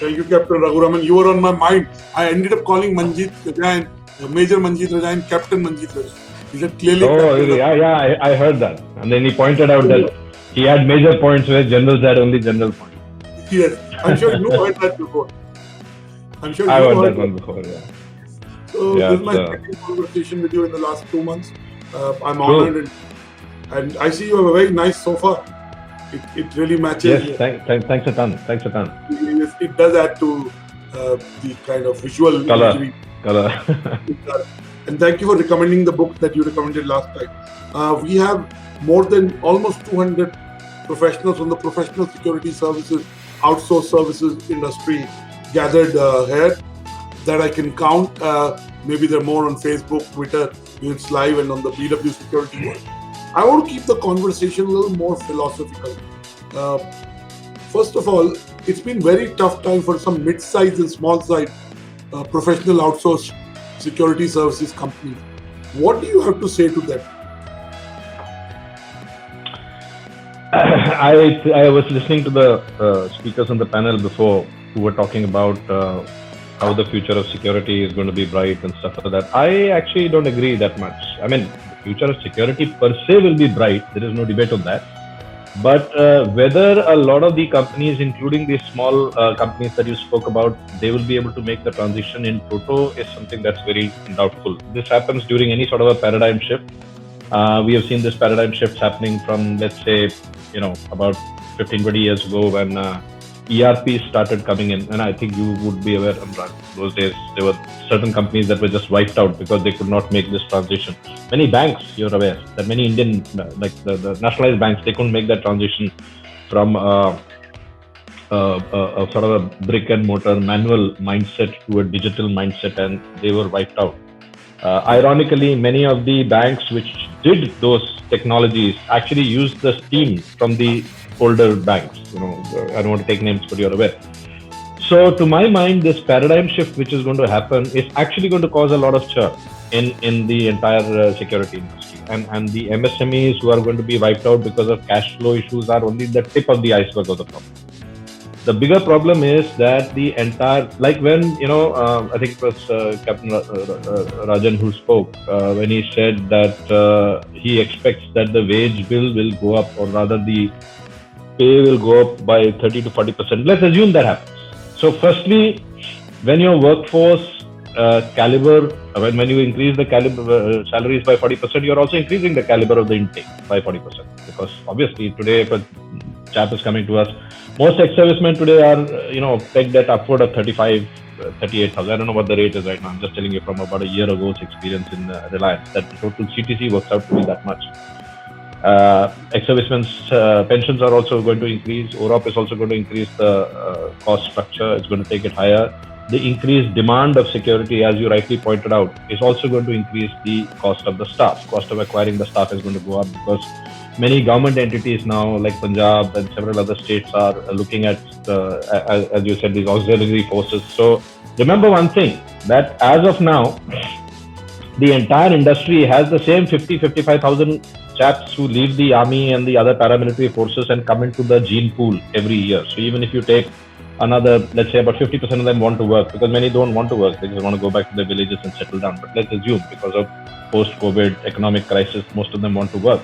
Thank you, Captain Raghuraman. You were on my mind. I ended up calling Manjeet Rajain, Major Manjeet Rajain, Captain Manjeet Rajain. He said clearly. Oh, yeah, I heard that. And then he pointed out that he had major points where generals had only general points. Yes, I'm sure you heard that before. I've heard that one before, yeah. So this is my second conversation with you in the last 2 months. I'm honored, and I see you have a very nice sofa. It really matches. Yes, thanks a ton. It does add to the kind of visual color. And thank you for recommending the book that you recommended last time. We have more than almost 200 professionals from the professional security services, outsourced services industry gathered here that I can count. Maybe there are more on Facebook, Twitter, Units Live, and on the BW Security World. I want to keep the conversation a little more philosophical. First of all, it's been very tough time for some mid-sized and small-sized professional outsourced security services companies. What do you have to say to them? I was listening to the speakers on the panel before who were talking about how the future of security is going to be bright and stuff like that. I actually don't agree that much. I mean, the future of security per se will be bright. There is no debate on that. But whether a lot of the companies, including the small companies that you spoke about, they will be able to make the transition in toto is something that's very doubtful. This happens during any sort of a paradigm shift. We have seen this paradigm shift happening from, let's say, about 15-20 years ago when ERP started coming in, and I think you would be aware, Amran, those days there were certain companies that were just wiped out because they could not make this transition. Many banks, you're aware, that many Indian, like the nationalized banks, they couldn't make that transition from a sort of a brick and mortar manual mindset to a digital mindset, and they were wiped out. Ironically, many of the banks which did those technologies actually used the steam from the older banks. I don't want to take names, but you're aware. So to my mind, this paradigm shift which is going to happen is actually going to cause a lot of churn in the entire security industry. And the MSMEs who are going to be wiped out because of cash flow issues are only the tip of the iceberg of the problem. The bigger problem is that the entire, like when, I think it was Captain Rajan who spoke, when he said that he expects that the wage bill will go up, or rather the pay will go up by 30 to 40%. Let's assume that happens. So firstly, when your workforce caliber, when you increase the caliber salaries by 40%, you're also increasing the caliber of the intake by 40%. Because obviously today, if a chap is coming to us, most ex-servicemen today are, pegged at upward of 35, 38,000. I don't know what the rate is right now. I'm just telling you from about a year ago's experience in Reliance that the total CTC works out to be that much. Ex-servicemen's pensions are also going to increase. OROP is also going to increase the cost structure. It's going to take it higher. The increased demand of security, as you rightly pointed out, is also going to increase the cost of the staff. Cost of acquiring the staff is going to go up because many government entities now, like Punjab and several other states, are looking at, as you said, these auxiliary forces. So remember one thing, that as of now, the entire industry has the same 55,000 chaps who leave the army and the other paramilitary forces and come into the gene pool every year. So even if you take another, let's say about 50% of them want to work, because many don't want to work, they just want to go back to their villages and settle down. But let's assume because of post-COVID economic crisis, most of them want to work.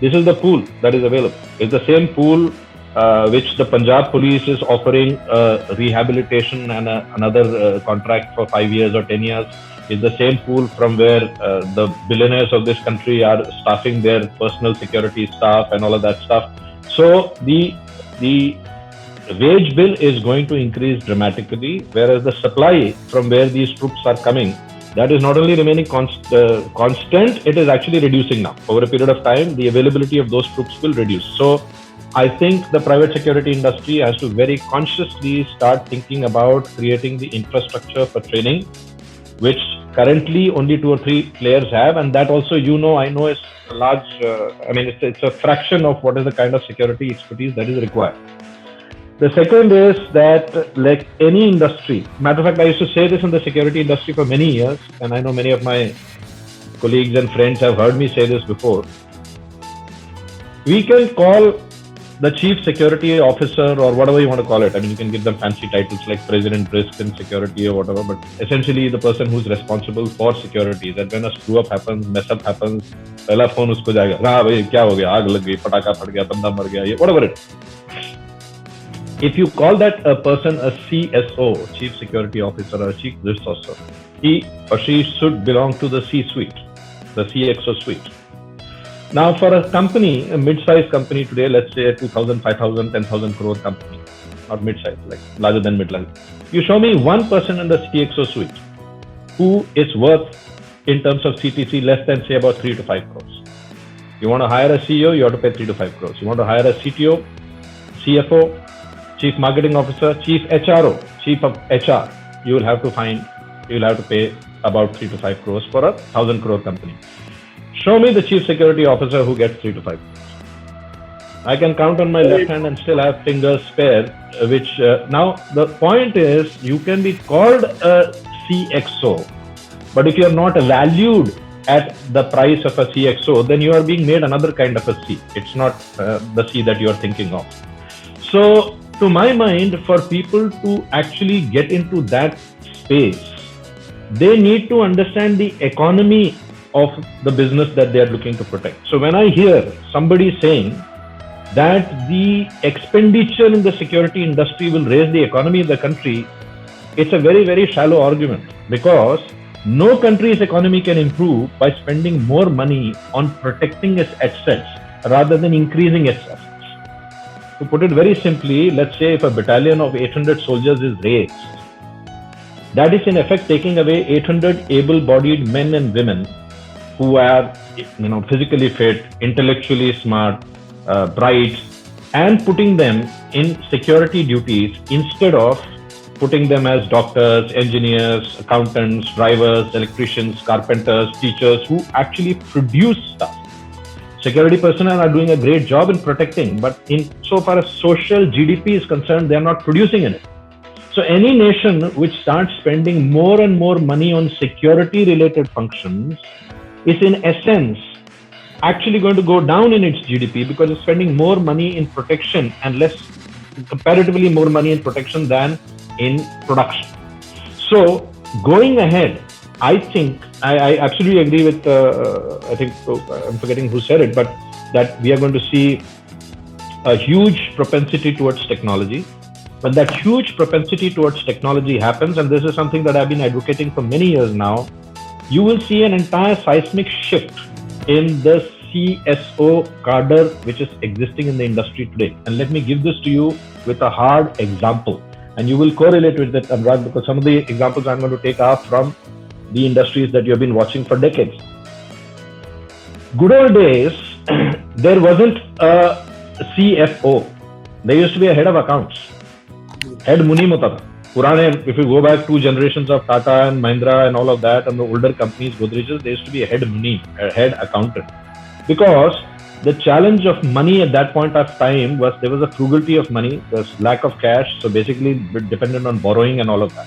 This is the pool that is available. It's the same pool which the Punjab police is offering rehabilitation and another contract for 5 years or 10 years. It's the same pool from where the billionaires of this country are staffing their personal security staff and all of that stuff. So the wage bill is going to increase dramatically, whereas the supply from where these troops are coming, that is not only remaining constant, it is actually reducing now. Over a period of time, the availability of those troops will reduce. So I think the private security industry has to very consciously start thinking about creating the infrastructure for training, which currently only 2 or 3 players have. And that also, I know is a large, it's a fraction of what is the kind of security expertise that is required. The second is that, like any industry, matter of fact, I used to say this in the security industry for many years, and I know many of my colleagues and friends have heard me say this before. We can call the chief security officer or whatever you want to call it. I mean, you can give them fancy titles like President Risk and Security or whatever, but essentially the person who's responsible for security, that when a screw up happens, mess up happens, पहला phone उसको जाएगा, हाँ भाई क्या हो गया, आग लग गई, पटाखा फट गया, बंदा मर गया, whatever it is. If you call that a person a CSO, Chief Security Officer, or Chief Risk Officer, he or she should belong to the C-suite, the CXO suite. Now, for a company, a mid-sized company today, let's say a 2,000, 5,000, 10,000 crore company, not mid-sized, like larger than mid-sized, you show me one person in the CXO suite who is worth, in terms of CTC, less than say about 3 to 5 crores. You want to hire a CEO, you have to pay 3 to 5 crores. You want to hire a CTO, CFO, Chief Marketing Officer, Chief HRO, Chief of HR, you will have to pay about 3 to 5 crores for a 1,000 crore company. Show me the Chief Security Officer who gets 3 to 5 crores. I can count on my left hand and still have fingers spare, now the point is you can be called a CXO, but if you are not valued at the price of a CXO, then you are being made another kind of a C. It's not the C that you are thinking of. So, to my mind, for people to actually get into that space, they need to understand the economy of the business that they are looking to protect. So when I hear somebody saying that the expenditure in the security industry will raise the economy of the country, it's a very, very shallow argument, because no country's economy can improve by spending more money on protecting its assets rather than increasing its assets. To put it very simply, let's say if a battalion of 800 soldiers is raised, that is in effect taking away 800 able-bodied men and women who are, physically fit, intellectually smart, bright, and putting them in security duties instead of putting them as doctors, engineers, accountants, drivers, electricians, carpenters, teachers who actually produce stuff. Security personnel are doing a great job in protecting, but in so far as social GDP is concerned, they are not producing in it. So any nation which starts spending more and more money on security related functions is in essence actually going to go down in its GDP, because it's spending more money in protection and comparatively more money in protection than in production. So going ahead, I think I absolutely agree with, I think I'm forgetting who said it, but that we are going to see a huge propensity towards technology. When that huge propensity towards technology happens, and this is something that I've been advocating for many years now, you will see an entire seismic shift in the CSO cadre which is existing in the industry today. And let me give this to you with a hard example. And you will correlate with it, Anurag, because some of the examples I'm going to take are from the industries that you have been watching for decades. Good old days, there wasn't a CFO. There used to be a head of accounts. Head Munim hota tha. Purane, if you go back 2 generations of Tata and Mahindra and all of that, and the older companies, Godrej's, there used to be a head Munim, a head accountant. Because the challenge of money at that point of time was there was a frugality of money, there was lack of cash, so basically dependent on borrowing and all of that.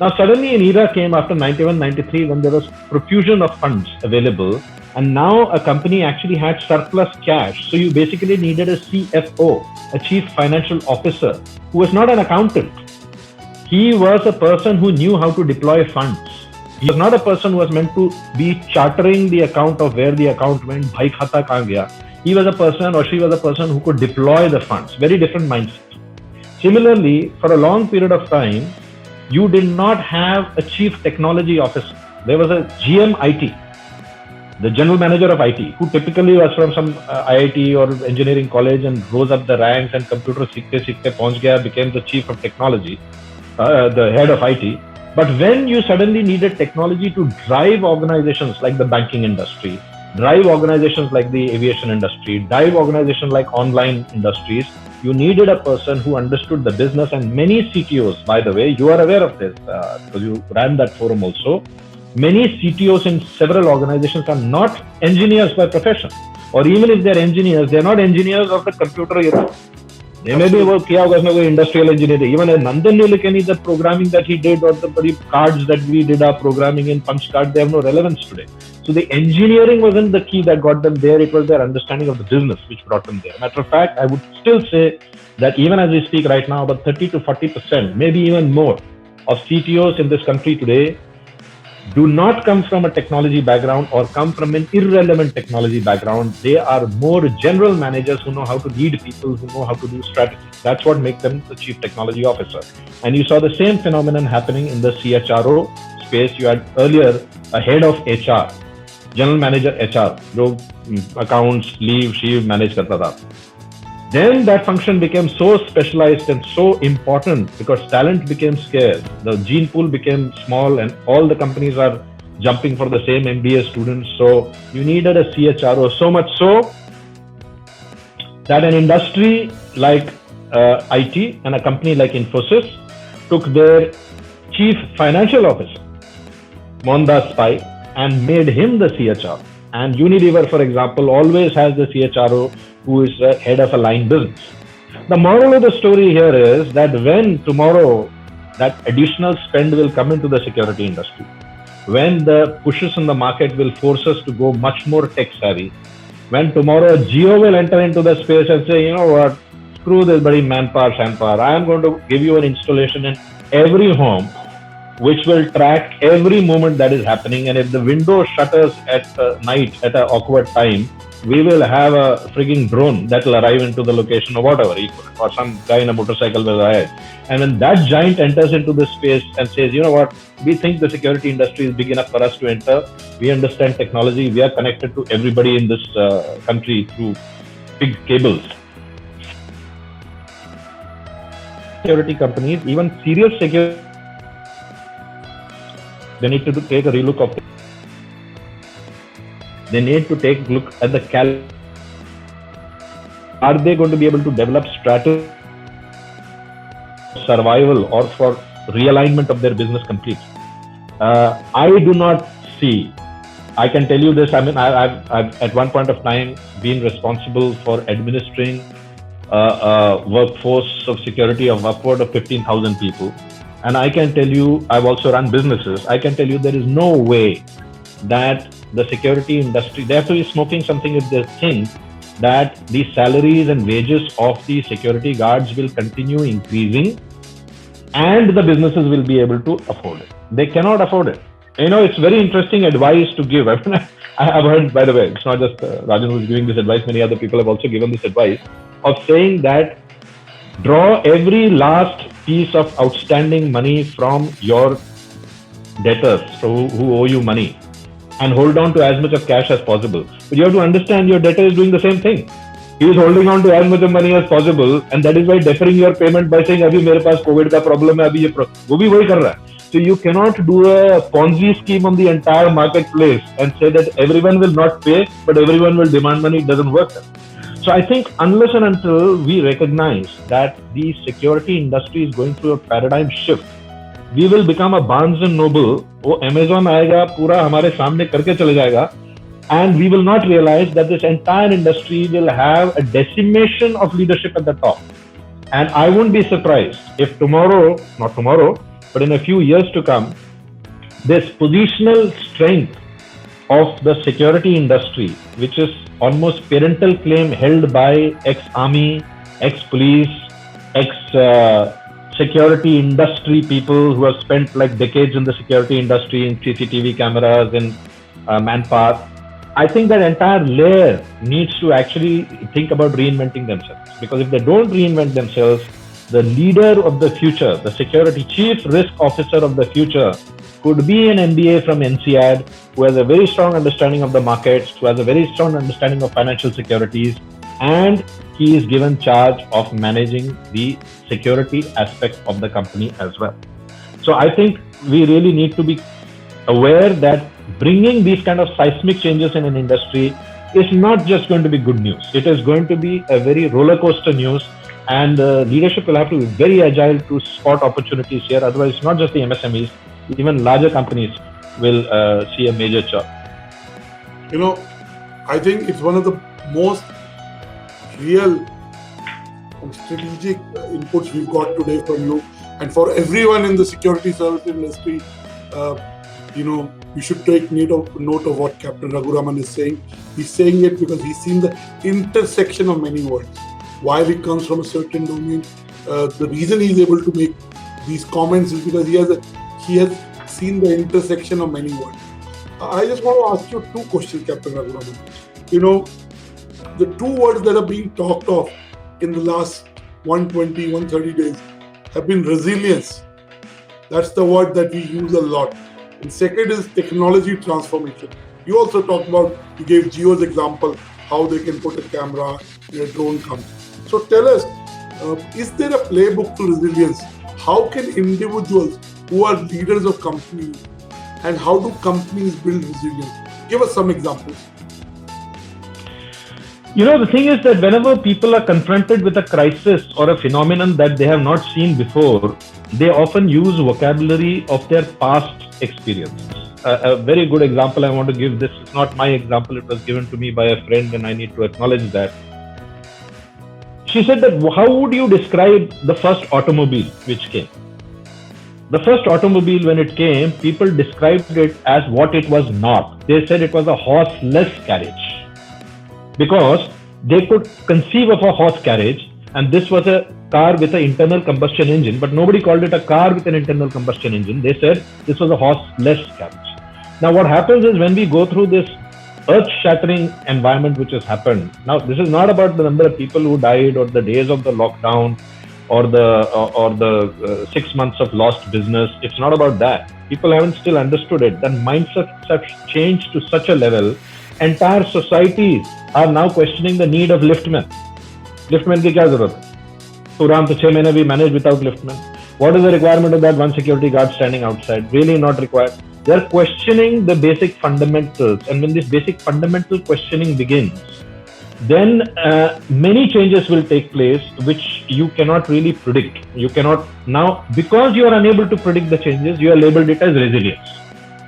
Now suddenly an era came after 91, 93 when there was profusion of funds available, and now a company actually had surplus cash. So you basically needed a CFO, a Chief Financial Officer, who was not an accountant. He was a person who knew how to deploy funds. He was not a person who was meant to be chartering the account of where the account went, bhai khata kahan gaya. He was a person, or she was a person who could deploy the funds. Very different mindset. Similarly, for a long period of time, you did not have a Chief Technology Officer. There was a GM IT, the General Manager of IT, who typically was from some IIT or engineering college and rose up the ranks and computer seekhte pahunch gaya, became the Chief of Technology, the head of IT. But when you suddenly needed technology to drive organizations like the banking industry, drive organizations like the aviation industry, drive organizations like online industries, you needed a person who understood the business. And many CTOs, by the way, you are aware of this because you ran that forum also. Many CTOs in several organizations are not engineers by profession, or even if they're engineers, they're not engineers of the computer era. maybe वो किया होगा उसने कोई industrial engineering. Even Nandan Nilekani, the programming that he did or the cards that we did our programming in punch card, they have no relevance today. So the engineering wasn't the key that got them there. It was their understanding of the business which brought them there. Matter of fact, I would still say that even as we speak right now, about 30 to 40%, maybe even more, of CTOs in this country today do not come from a technology background or come from an irrelevant technology background. They are more general managers who know how to lead people, who know how to do strategy. That's what makes them the chief technology officer. And you saw the same phenomenon happening in the CHRO space. You had earlier a head of HR, general manager HR, जो accounts, leave, sheave, manage करता था. Then that function became so specialized and so important because talent became scarce. The gene pool became small and all the companies are jumping for the same MBA students. So you needed a CHRO, so much so that an industry like IT and a company like Infosys took their chief financial officer, Mohandas Pai, and made him the CHRO. And Unilever, for example, always has the CHRO who is the head of a line business. The moral of the story here is that when tomorrow that additional spend will come into the security industry, when the pushes in the market will force us to go much more tech savvy, when tomorrow Jio will enter into the space and say, you know what, screw this bloody manpower, I am going to give you an installation in every home which will track every moment that is happening, and if the window shutters at night at an awkward time, we will have a frigging drone that will arrive into the location or whatever, or some guy in a motorcycle will arrive. And when that giant enters into this space and says, you know what, we think the security industry is big enough for us to enter, we understand technology, we are connected to everybody in this country through big cables. Security companies, even serious security, they need to take a relook of it. They need to take a look at the are they going to be able to develop strategy survival or for realignment of their business completely? I do not see. I can tell you this. I mean, I've at one point of time been responsible for administering a workforce of security of upward of 15,000 people. And I can tell you, I've also run businesses. I can tell you there is no way that the security industry, they have to be smoking something if they think that the salaries and wages of the security guards will continue increasing and the businesses will be able to afford it. They cannot afford it. You know, it's very interesting advice to give. I have heard, by the way, it's not just Rajan who is giving this advice, many other people have also given this advice of saying that draw every last piece of outstanding money from your debtors who owe you money and hold on to as much of cash as possible. But you have to understand your debtor is doing the same thing. He is holding on to as much of money as possible, and that is why deferring your payment by saying, "Abhi mere paas COVID ka problem hai, abhi ye wo bhi wahi kar raha hai." So you cannot do a Ponzi scheme on the entire marketplace and say that everyone will not pay, but everyone will demand money. It doesn't work. So I think unless and until we recognize that the security industry is going through a paradigm shift, we will become a Barnes and Noble. वो Amazon आएगा पूरा हमारे सामने करके चले जाएगा, and we will not realize that this entire industry will have a decimation of leadership at the top. And I won't be surprised if tomorrow, not tomorrow, but in a few years to come, this positional strength of the security industry, which is almost parental claim held by ex-army, ex-police, ex-security industry people who have spent like decades in the security industry, in CCTV cameras, in manpower. I think that entire layer needs to actually think about reinventing themselves, because if they don't reinvent themselves, the leader of the future, the security chief risk officer of the future, could be an MBA from INSEAD who has a very strong understanding of the markets, who has a very strong understanding of financial securities, and he is given charge of managing the security aspect of the company as well. So I think we really need to be aware that bringing these kind of seismic changes in an industry is not just going to be good news. It is going to be a very roller coaster news, and leadership will have to be very agile to spot opportunities here. Otherwise, not just the MSMEs, even larger companies will see a major chop. You know, I think it's one of the most real and strategic inputs we've got today from you. And for everyone in the security service industry, you should take note of what Captain Raghuraman is saying. He's saying it because he's seen the intersection of many worlds. While he comes from a certain domain, the reason he's able to make these comments is because he has seen the intersection of many worlds. I just want to ask you two questions, Captain Raghuraman. The two words that are being talked of in the last 120, 130 days have been resilience. That's the word that we use a lot. And second is technology transformation. You also talked about, you gave Jio's example, how they can put a camera in a drone comes. So tell us, is there a playbook to resilience? How can individuals who are leaders of companies, and how do companies build resilience? Give us some examples. The thing is that whenever people are confronted with a crisis or a phenomenon that they have not seen before, they often use vocabulary of their past experiences. A very good example I want to give, this is not my example, it was given to me by a friend and I need to acknowledge that. She said that, how would you describe the first automobile which came? The first automobile, when it came, people described it as what it was not. They said it was a horseless carriage, because they could conceive of a horse carriage, and this was a car with an internal combustion engine, but nobody called it a car with an internal combustion engine. They said this was a horseless carriage. Now what happens is, when we go through this earth-shattering environment which has happened, now this is not about the number of people who died or the days of the lockdown or the 6 months of lost business. It's not about that. People haven't still understood it. Then mindsets have changed to such a level. Entire societies are now questioning the need of liftmen. Liftmen ki kya zarurat hai? Around the 6 months we managed without liftmen. What is the requirement of that one security guard standing outside? Really not required. They are questioning the basic fundamentals, and when this basic fundamental questioning begins, then many changes will take place which you cannot really predict. You cannot now, because you are unable to predict the changes, you are labeled it as resilience.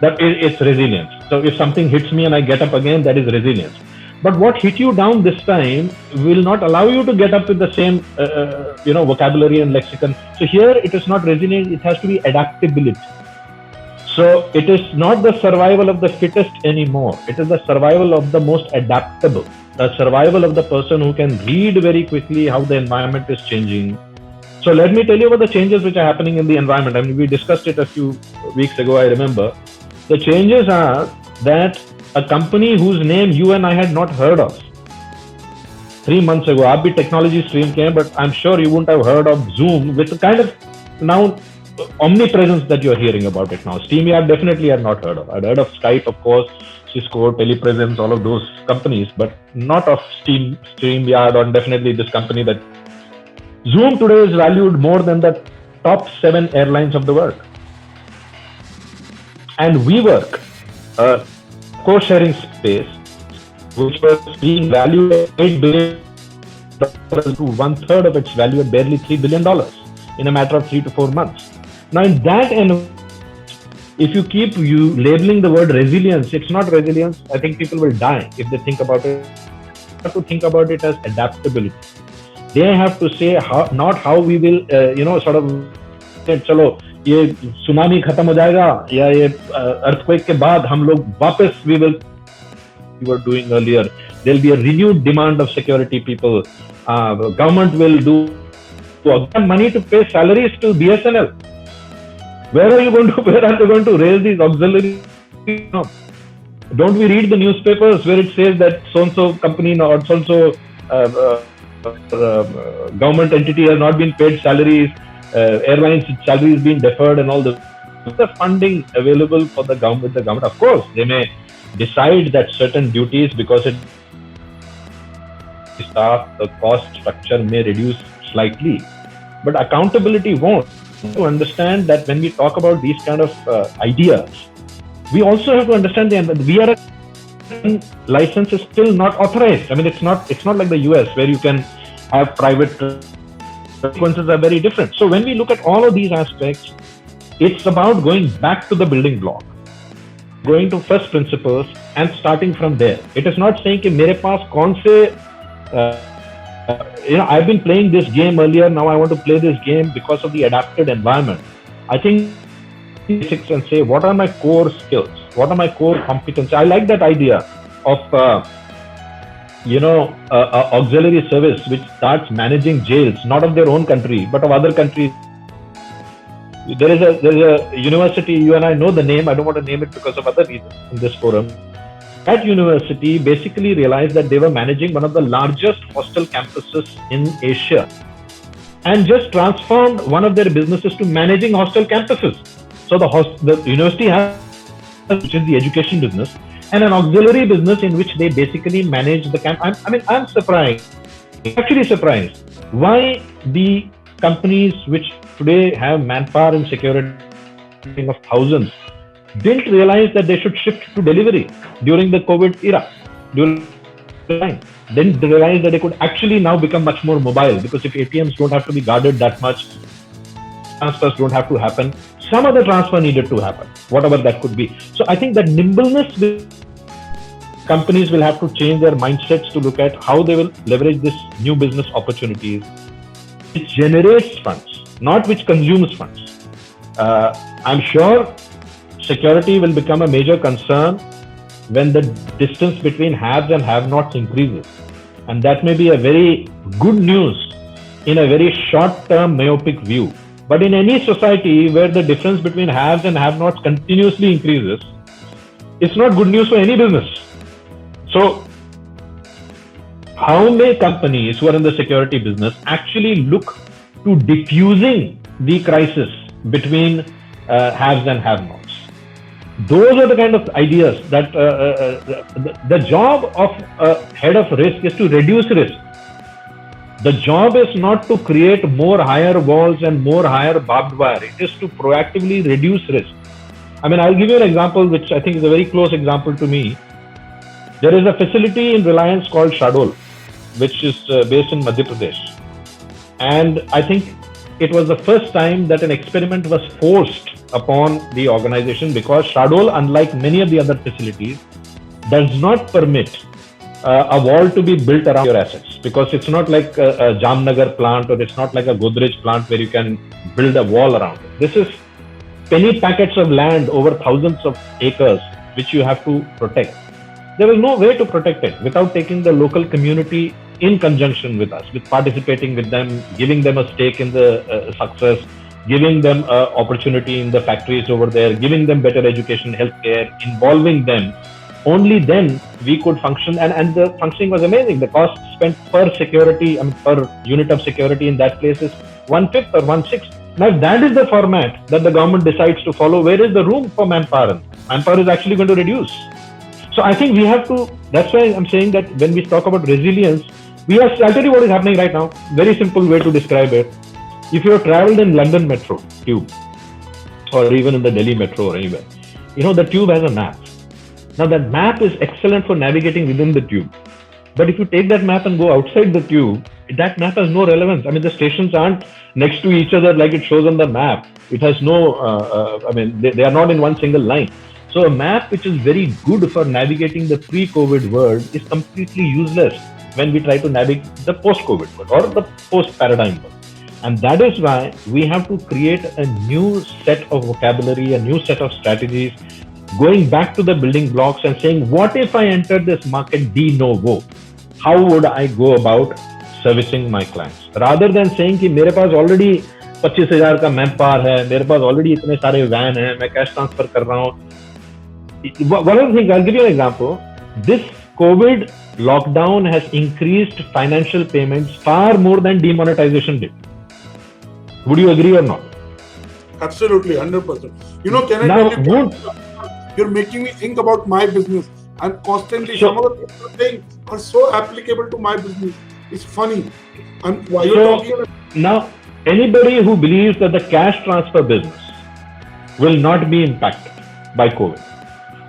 That it's resilience. So if something hits me and I get up again, that is resilience. But what hit you down this time will not allow you to get up with the same vocabulary and lexicon. So here it is not resilience, it has to be adaptability. So it is not the survival of the fittest anymore. It is the survival of the most adaptable. The survival of the person who can read very quickly how the environment is changing. So let me tell you about the changes which are happening in the environment. I mean, we discussed it a few weeks ago, I remember. The changes are that a company whose name you and I had not heard of 3 months ago, aap bhi technology stream ke hain, but I'm sure you wouldn't have heard of Zoom with the kind of now omnipresence that you're hearing about it now. SteamYard definitely had not heard of. I'd heard of Skype, of course, Cisco, Telepresence, all of those companies, but not of StreamYard, or definitely this company. That Zoom today is valued more than the top 7 airlines of the world. And WeWork, a co-sharing space, which was being valued at $8 billion to 1/3 of its value at barely $3 billion in a matter of 3 to 4 months. Now, in that environment, if you keep labeling the word resilience, it's not resilience. I think people will die if they think about it. They have to think about it as adaptability. They have to say not how we will, sort of, chalo, ये tsunami खत्म हो जाएगा या ये earthquake के बाद हम लोग वापस we were doing earlier. There'll be a renewed demand of security people. Government will do money to pay salaries to BSNL. Where are they going to raise these auxiliary? Don't we read the newspapers where it says that so-and-so company or so-and-so government entity has not been paid salaries, airlines salaries being deferred and all this? The funding available for the government. Of course, they may decide that certain duties, because it staff, the cost structure may reduce slightly, but accountability won't. To understand that when we talk about these kind of ideas, we also have to understand that we are license is still not authorized. I mean, it's not like the US where you can have private consequences are very different. So when we look at all of these aspects, it's about going back to the building block, going to first principles and starting from there. It is not saying कि मेरे पास कौन से I've been playing this game earlier. Now I want to play this game because of the adapted environment. I think basics and say, what are my core skills? What are my core competencies? I like that idea of auxiliary service which starts managing jails, not of their own country, but of other countries. There's a university, you and I know the name. I don't want to name it because of other reasons in this forum. That university basically realized that they were managing one of the largest hostel campuses in Asia, and just transformed one of their businesses to managing hostel campuses. So the university has, which is the education business, and an auxiliary business in which they basically manage the camp. I'm surprised, actually surprised, why the companies which today have manpower and security of thousands didn't realize that they should shift to delivery during the COVID era. Didn't realize that they could actually now become much more mobile, because if ATMs don't have to be guarded that much, transfers don't have to happen, some other transfer needed to happen, whatever that could be. So I think that nimbleness, companies will have to change their mindsets to look at how they will leverage this new business opportunities, which generates funds, not which consumes funds. I'm sure security will become a major concern when the distance between haves and have-nots increases. And that may be a very good news in a very short-term myopic view. But in any society where the difference between haves and have-nots continuously increases, it's not good news for any business. So, how may companies who are in the security business actually look to diffusing the crisis between haves and have-nots? Those are the kind of ideas that the job of a head of risk is to reduce risk. The job is not to create more higher walls and more higher barbed wire. It is to proactively reduce risk. I'll give you an example which I think is a very close example to me. There is a facility in Reliance called Shahdoll, which is based in Madhya Pradesh. And I think it was the first time that an experiment was forced upon the organization, because Shahdoll, unlike many of the other facilities, does not permit a wall to be built around your assets, because it's not like a Jamnagar plant, or it's not like a Godrej plant where you can build a wall around it. This is penny packets of land over thousands of acres which you have to protect. There is no way to protect it without taking the local community in conjunction with us, with participating with them, giving them a stake in the success, giving them opportunity in the factories over there, giving them better education, healthcare, involving them. Only then we could function, and the functioning was amazing. The cost spent per security, per unit of security in that place is 1/5 or 1/6. Now, if that is the format that the government decides to follow, where is the room for manpower? Manpower is actually going to reduce. So I think we have to, that's why I'm saying that when we talk about resilience, I'll tell you what is happening right now. Very simple way to describe it. If you have traveled in London Metro tube, or even in the Delhi Metro or anywhere, the tube has a map. Now that map is excellent for navigating within the tube. But if you take that map and go outside the tube, that map has no relevance. The stations aren't next to each other like it shows on the map. It has no, they are not in one single line. So a map which is very good for navigating the pre-COVID world is completely useless when we try to navigate the post-COVID world or the post-paradigm world. And that is why we have to create a new set of vocabulary, a new set of strategies, going back to the building blocks and saying, what if I enter this market de novo? How would I go about servicing my clients? Rather than saying कि मेरे पास already 25,000 का manpower है, मेरे पास already इतने सारे van हैं, मैं cash transfer कर रहा हूँ. One of the things, I'll give you an example. This COVID lockdown has increased financial payments far more than demonetization did. Would you agree or not? Absolutely, 100%. Can I tell you, you're making me think about my business. I'm constantly, some of the things saying are so applicable to my business. It's funny. Now, anybody who believes that the cash transfer business will not be impacted by COVID,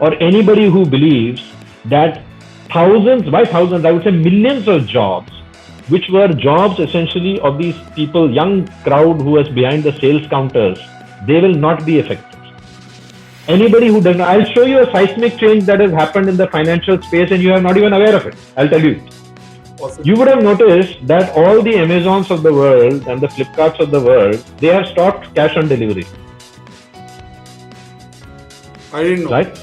or anybody who believes that thousands, I would say millions of jobs, which were jobs essentially of these people, young crowd who was behind the sales counters, they will not be affected. Anybody who doesn't, I'll show you a seismic change that has happened in the financial space and you are not even aware of it. I'll tell you. possible. You would have noticed that all the Amazons of the world and the Flipkarts of the world, they have stopped cash on delivery. I didn't know. Right?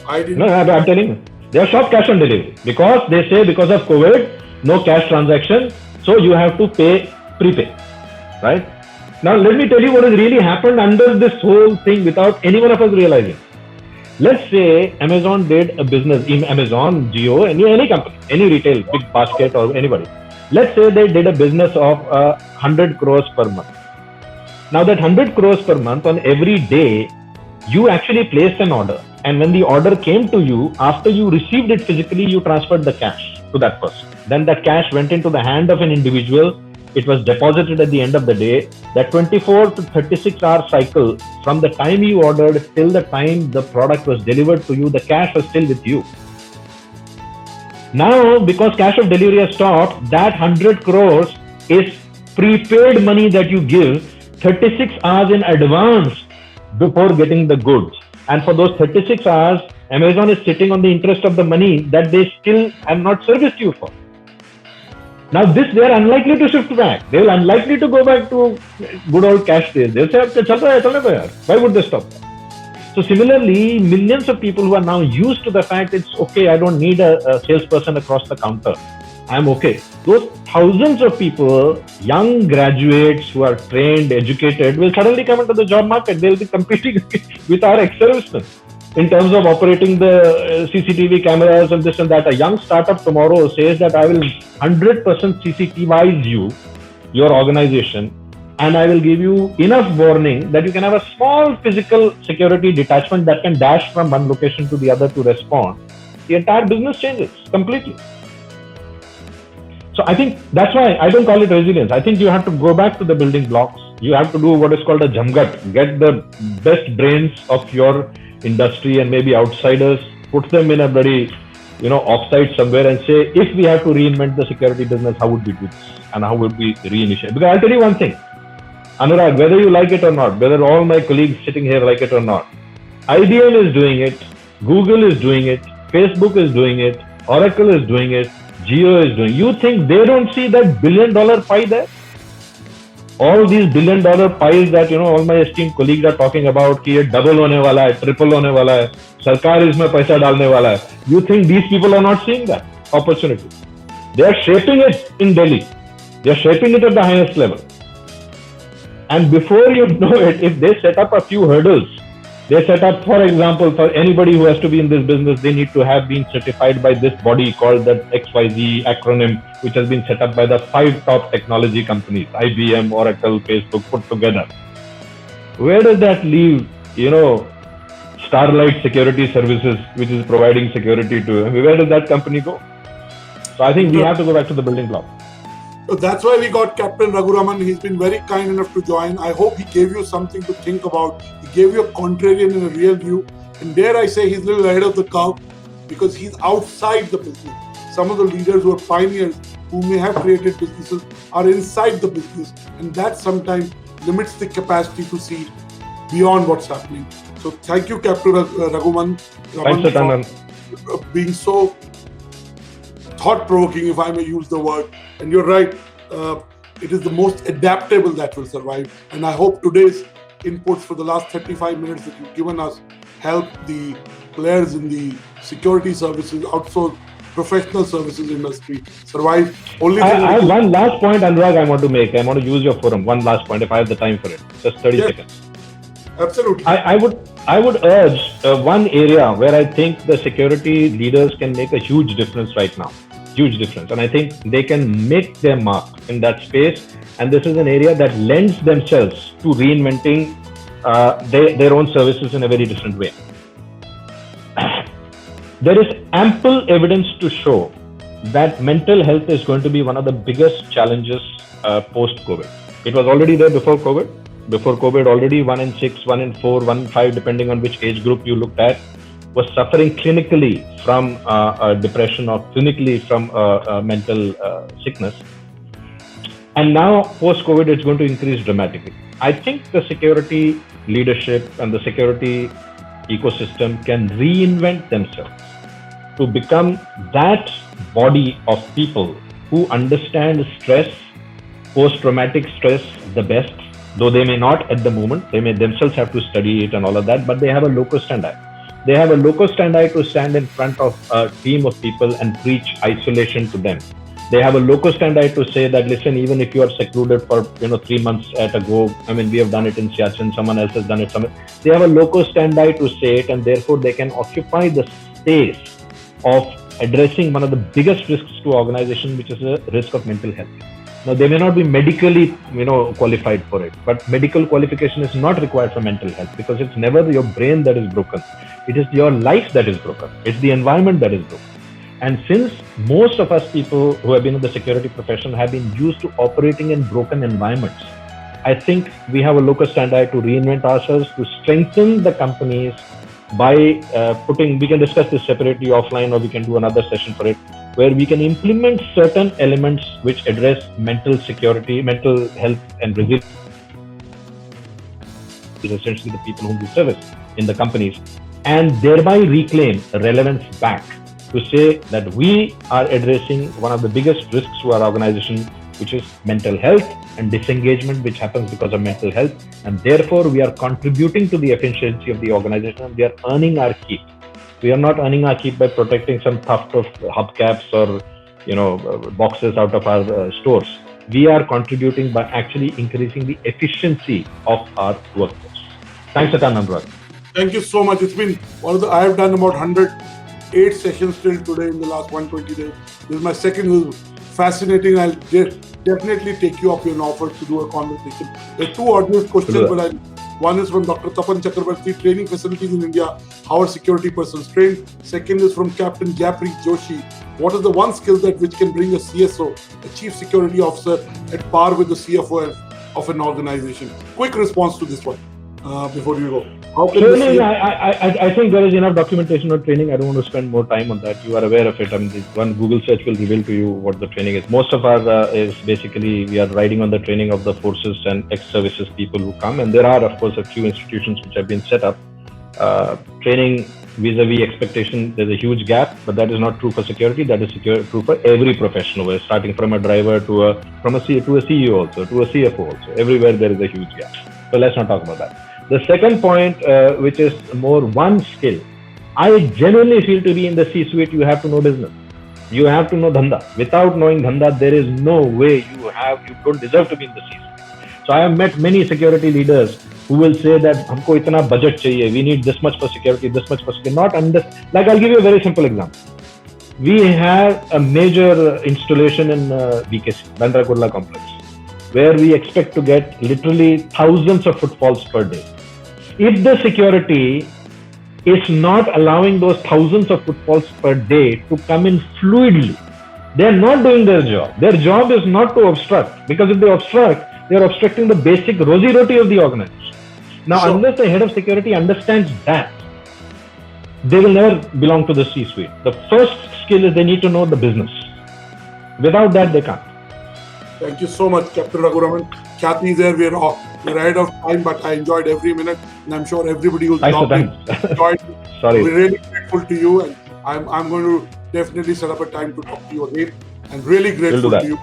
I didn't. No, I'm telling you. They have stopped cash on delivery because they say because of COVID, no cash transaction, so you have to pay prepay. Right? Now, let me tell you what has really happened under this whole thing without any one of us realizing. Let's say Amazon did a business, Amazon, Jio, any company, any retail, big basket or anybody. Let's say they did a business of 100 crores per month. Now that 100 crores per month on every day, you actually placed an order. And when the order came to you, after you received it physically, you transferred the cash to that person. Then that cash went into the hand of an individual. It was deposited at the end of the day. That 24 to 36 hour cycle, from the time you ordered till the time the product was delivered to you, the cash was still with you. Now, because cash of delivery has stopped, that 100 crores is prepaid money that you give 36 hours in advance before getting the goods. And for those 36 hours, Amazon is sitting on the interest of the money that they still have not serviced you for. Now this, they are unlikely to shift back. They will unlikely to go back to good old cash days. They'll say, why would they stop that? So similarly, millions of people who are now used to the fact it's okay, I don't need a salesperson across the counter. I'm okay. Those thousands of people, young graduates who are trained, educated, will suddenly come into the job market. They'll be competing with our ex-servicemen in terms of operating the CCTV cameras and this and that. A young startup tomorrow says that I will 100% CCTVize you, your organization, and I will give you enough warning that you can have a small physical security detachment that can dash from one location to the other to respond. The entire business changes completely. So I think that's why I don't call it resilience. I think you have to go back to the building blocks. You have to do what is called a jamgat. Get the best brains of your industry and maybe outsiders, put them in a bloody, offsite somewhere and say, if we have to reinvent the security business, how would we do this? And how would we reinitiate? Because I'll tell you one thing, Anurag, whether you like it or not, whether all my colleagues sitting here like it or not, IBM is doing it, Google is doing it, Facebook is doing it, Oracle is doing it, Jio is doing. You think they don't see that $1 billion pie there? All these $1 billion pies that all my esteemed colleagues are talking about, कि ये double होने वाला है, triple होने वाला है, सरकार इसमें पैसा डालने वाला है. You think these people are not seeing that opportunity? They are shaping it in Delhi. They are shaping it at the highest level. And before you know it, if they set up a few hurdles, they set up, for example, for anybody who has to be in this business, they need to have been certified by this body called the XYZ acronym, which has been set up by the 5 top technology companies, IBM, Oracle, Facebook, put together. Where does that leave, Starlight Security Services, which is providing security to, where does that company go? So I think we have to go back to the building block. So that's why we got Captain Raghuraman. He's been very kind enough to join. I hope he gave you something to think about. He gave you a contrarian and a real view. And dare I say, he's a little ahead of the curve because he's outside the business. Some of the leaders who are pioneers, who may have created businesses, are inside the business. And that sometimes limits the capacity to see beyond what's happening. So thank you, Captain Raghuraman, for being so thought-provoking, if I may use the word. And you're right, it is the most adaptable that will survive. And I hope today's inputs for the last 35 minutes that you've given us help the players in the security services, outsourced professional services industry survive. I have one last point, Anurag, I want to make. I want to use your forum. One last point, if I have the time for it. Just 30 seconds. Absolutely. I would urge one area where I think the security leaders can make a huge difference right now. Huge difference. And I think they can make their mark in that space. And this is an area that lends themselves to reinventing their own services in a very different way. There is ample evidence to show that mental health is going to be one of the biggest challenges post-COVID. It was already there before COVID. Before COVID, already 1 in 6, 1 in 4, 1 in 5, depending on which age group you looked at, was suffering clinically from depression or clinically from mental sickness. And now, post-COVID, it's going to increase dramatically. I think the security leadership and the security ecosystem can reinvent themselves to become that body of people who understand stress, post-traumatic stress the best, though they may not at the moment. They may themselves have to study it and all of that, but they have a locus standi. They have a locus standi to stand in front of a team of people and preach isolation to them. They have a locus standi to say that, listen, even if you are secluded for 3 months at a go, I mean, we have done it in Siachen, someone else has done it. They have a locus standi to say it, and therefore they can occupy the space of addressing one of the biggest risks to organization, which is the risk of mental health. Now, they may not be medically, qualified for it, but medical qualification is not required for mental health, because it's never your brain that is broken. It is your life that is broken. It's the environment that is broken. And since most of us people who have been in the security profession have been used to operating in broken environments, I think we have a locus standi to reinvent ourselves, to strengthen the companies by we can discuss this separately offline, or we can do another session for it, where we can implement certain elements which address mental security, mental health and resilience, essentially the people whom we service in the companies, and thereby reclaim relevance back to say that we are addressing one of the biggest risks to our organization, which is mental health and disengagement, which happens because of mental health. And therefore, we are contributing to the efficiency of the organization, and we are earning our keep. We are not earning our keep by protecting some tuft of hubcaps or boxes out of our stores. We are contributing by actually increasing the efficiency of our workforce. Thanks a ton, Anurag. Thank you so much. It's been I have done about 108 sessions till today in the last 120 days. This is my second. It was fascinating. I'll definitely take you up your offer to do a conversation. There are two audience questions, but one is from Dr. Tapan Chakrabarti, training facilities in India, how are security persons trained? Second is from Captain Japreet Joshi. What is the one skill that which can bring a CSO, a Chief Security Officer, at par with the CFO of an organization? Quick response to this one before you go. How can I think there is enough documentation on training. I don't want to spend more time on that. You are aware of it. I mean, one Google search will reveal to you what the training is. Most of our is basically we are riding on the training of the forces and ex-services people who come. And there are, of course, a few institutions which have been set up. Training vis-a-vis expectation, there's a huge gap, but that is not true for security. That is true for every professional. We're starting from a driver to a CEO also, to a CFO also. Everywhere there is a huge gap. So let's not talk about that. The second point, which is more one skill, I genuinely feel to be in the C-suite, you have to know business. You have to know dhanda. Without knowing dhanda, there is no way you don't deserve to be in the C-suite. So I have met many security leaders who will say that humko itna budget chahiye, we need this much for security, this much for security. Like I'll give you a very simple example. We have a major installation in BKC, Bandra Kurla complex, where we expect to get literally thousands of footfalls per day. If the security is not allowing those thousands of footfalls per day to come in fluidly, they are not doing their job. Their job is not to obstruct, because if they obstruct, they are obstructing the basic rosy-roti of the organization. Now, unless the head of security understands that, they will never belong to the C-suite. The first skill is they need to know the business. Without that, they can't. Thank you so much, Captain Raghuraman. Khyati is there. We're ahead of time, but I enjoyed every minute, and I'm sure everybody who's enjoyed. Sorry. We're really grateful to you, and I'm going to definitely set up a time to talk to you again. And really grateful to you.